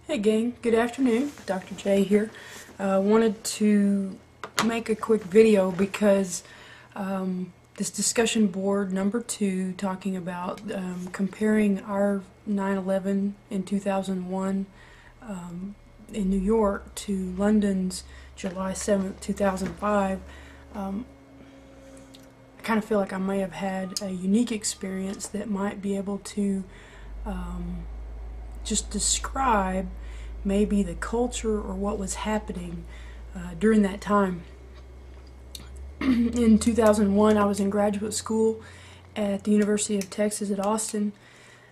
Hey gang, good afternoon. Dr. J here. Wanted to make a quick video because this discussion board number 2 talking about comparing our 9/11 in 2001 in New York to London's July 7th, 2005. I kind of feel like I may have had a unique experience that might be able to just describe maybe the culture or what was happening during that time. In 2001, I was in graduate school at the University of Texas at Austin,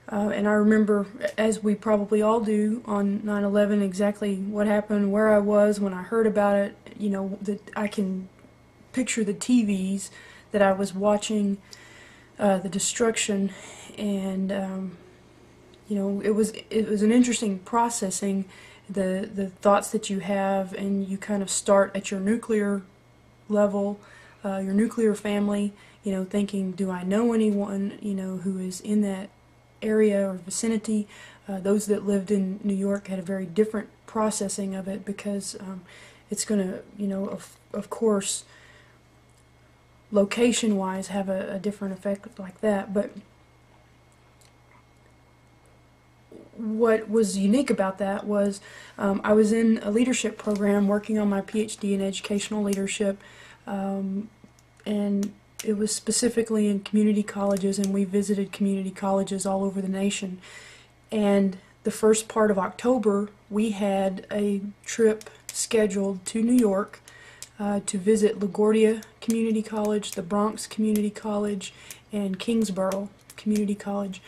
and I remember, as we probably all do, on 9/11 exactly what happened, where I was when I heard about it. You know, that I can picture the TVs that I was watching, the destruction, and you know, it was an interesting processing the thoughts that you have, and you kind of start at your nuclear level, your nuclear family, you know, thinking, do I know anyone, you know, who is in that area or vicinity? Those that lived in New York had a very different processing of it, because it's going to, you know, of course, location-wise have a different effect like that. But what was unique about that was I was in a leadership program working on my PhD in educational leadership, and it was specifically in community colleges, and we visited community colleges all over the nation. And the first part of October, we had a trip scheduled to New York to visit LaGuardia Community College, the Bronx Community College, and Kingsborough Community College.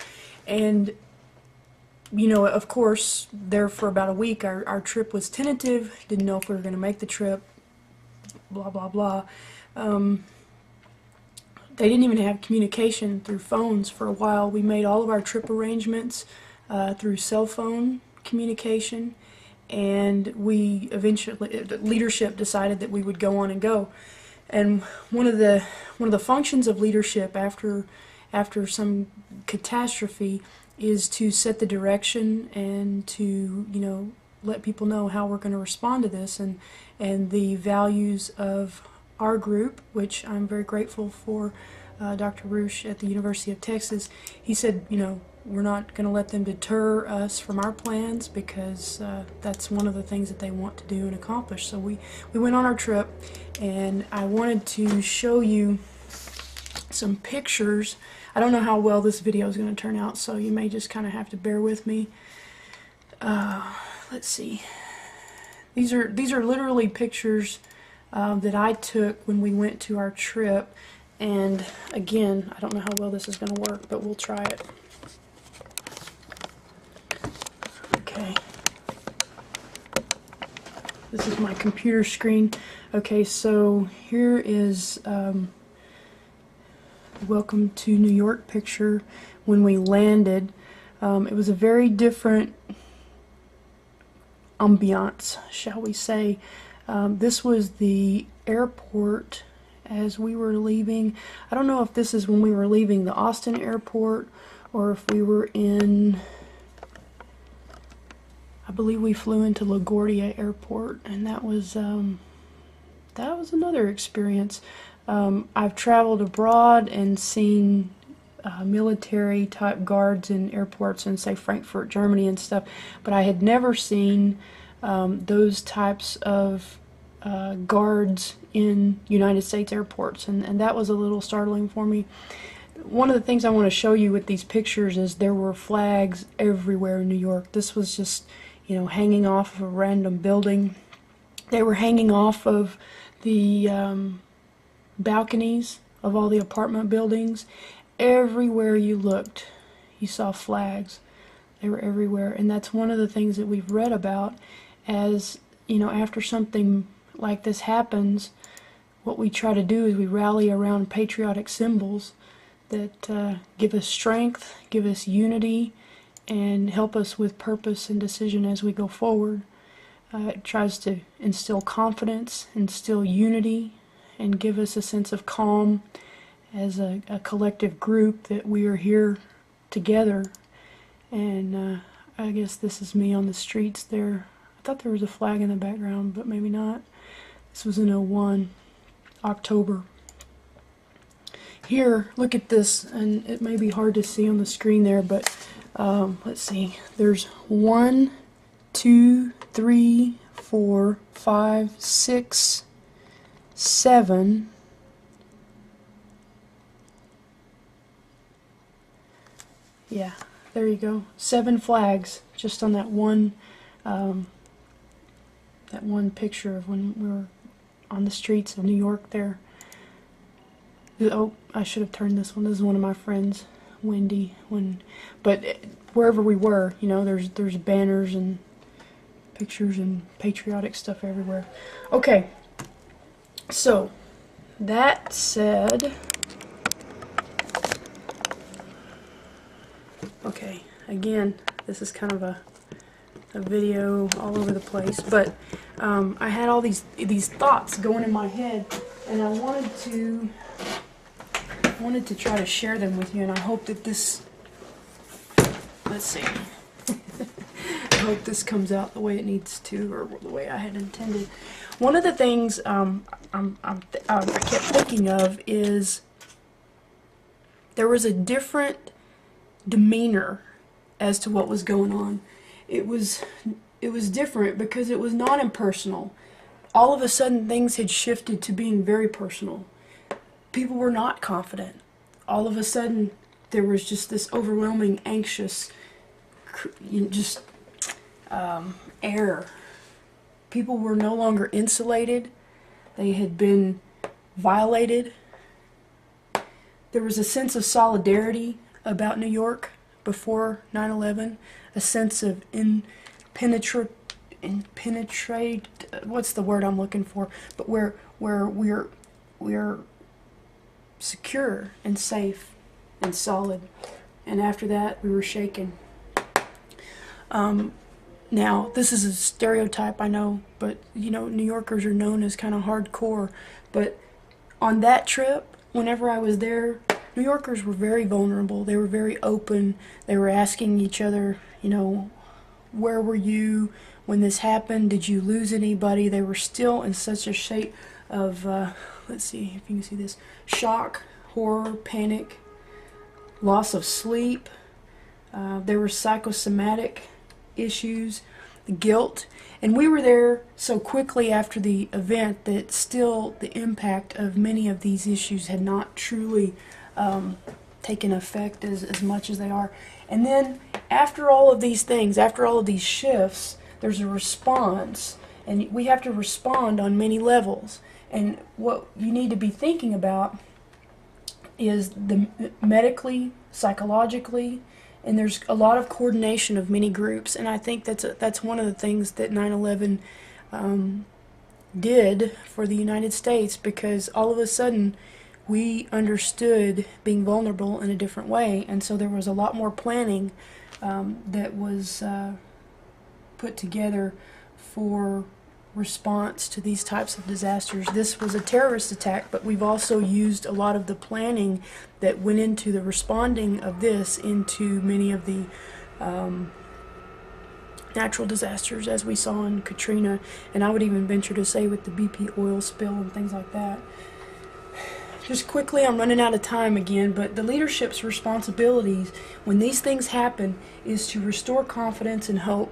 And you know, of course, there for about a week, our trip was tentative, didn't know if we were going to make the trip, blah, blah, blah. They didn't even have communication through phones for a while. We made all of our trip arrangements through cell phone communication, and we eventually, leadership decided that we would go on and go. And one of the functions of leadership after some catastrophe is to set the direction and to, you know, let people know how we're going to respond to this, and the values of our group, which I'm very grateful for. Dr. Roosh at the University of Texas, he said, you know, we're not going to let them deter us from our plans, because that's one of the things that they want to do and accomplish. So we went on our trip, and I wanted to show you some pictures. I don't know how well this video is going to turn out, so you may just kind of have to bear with me. Let's see. These are literally pictures that I took when we went to our trip. And again, I don't know how well this is going to work, but we'll try it. Okay. This is my computer screen. Okay, so here is Welcome to New York picture when we landed. It was a very different ambiance, shall we say. This was the airport as we were leaving. I don't know if this is when we were leaving the Austin airport, or if we were in, I believe we flew into LaGuardia Airport, and that was another experience. I've traveled abroad and seen military type guards in airports in, say, Frankfurt, Germany and stuff, but I had never seen those types of guards in United States airports, and that was a little startling for me. One of the things I want to show you with these pictures is there were flags everywhere in New York. This was just, you know, hanging off of a random building. They were hanging off of the balconies of all the apartment buildings. Everywhere you looked, you saw flags. They were everywhere, and that's one of the things that we've read about. As you know, after something like this happens, what we try to do is we rally around patriotic symbols that give us strength, give us unity, and help us with purpose and decision as we go forward. It tries to instill confidence, instill unity, and give us a sense of calm as a collective group, that we are here together. And I guess this is me on the streets there. I thought there was a flag in the background, but maybe not. This was in '01, October. Here, look at this, and it may be hard to see on the screen there, but let's see. There's 1, 2, 3, 4, 5, 6, 7. Yeah, there you go. 7 flags just on that one picture of when we were on the streets of New York there. Oh, I should have turned this one. This is one of my friends, Wendy. But wherever we were, you know, there's banners and pictures and patriotic stuff everywhere. Okay, so that said, okay, again, this is kind of a video all over the place, but I had all these thoughts going in my head, and I wanted to try to share them with you, and I hope that this, let's see, I hope this comes out the way it needs to, or the way I had intended. One of the things I kept thinking of is there was a different demeanor as to what was going on. It was different because it was not impersonal. All of a sudden things had shifted to being very personal. People were not confident. All of a sudden there was just this overwhelming, anxious, air. People were no longer insulated. They had been violated. There was a sense of solidarity about New York before 9/11, a sense of impenetrate, what's the word I'm looking for, but where we're secure and safe and solid, and after that we were shaken. Now this is a stereotype, I know, but you know, New Yorkers are known as kind of hardcore, but on that trip, whenever I was there, New Yorkers were very vulnerable. They were very open. They were asking each other, you know, where were you when this happened? Did you lose anybody? They were still in such a state of, let's see if you can see this, shock, horror, panic, loss of sleep. There were psychosomatic issues, guilt. And we were there so quickly after the event that still the impact of many of these issues had not truly taken effect as much as they are. And then after all of these things, after all of these shifts, there's a response, and we have to respond on many levels. And what you need to be thinking about is the medically, psychologically, and there's a lot of coordination of many groups, and I think that's one of the things that 9/11 did for the United States, because all of a sudden we understood being vulnerable in a different way, and so there was a lot more planning that was put together for response to these types of disasters. This was a terrorist attack, but we've also used a lot of the planning that went into the responding of this into many of the natural disasters, as we saw in Katrina, and I would even venture to say with the BP oil spill and things like that. Just quickly, I'm running out of time again, but the leadership's responsibilities when these things happen is to restore confidence and hope.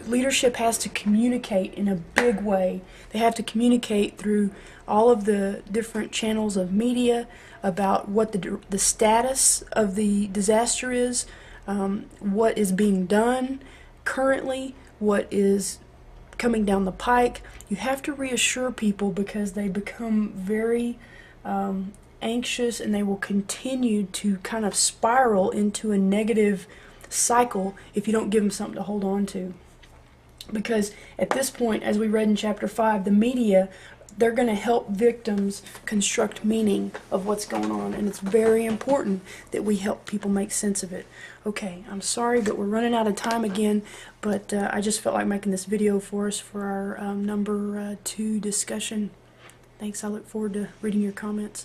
Leadership has to communicate in a big way. They have to communicate through all of the different channels of media about what the status of the disaster is, what is being done currently, what is coming down the pike. You have to reassure people because they become very anxious, and they will continue to kind of spiral into a negative cycle if you don't give them something to hold on to. Because at this point, as we read in chapter 5, the media, they're going to help victims construct meaning of what's going on, and it's very important that we help people make sense of it. Okay, I'm sorry, but we're running out of time again, but I just felt like making this video for us for our number 2 discussion. Thanks, I look forward to reading your comments.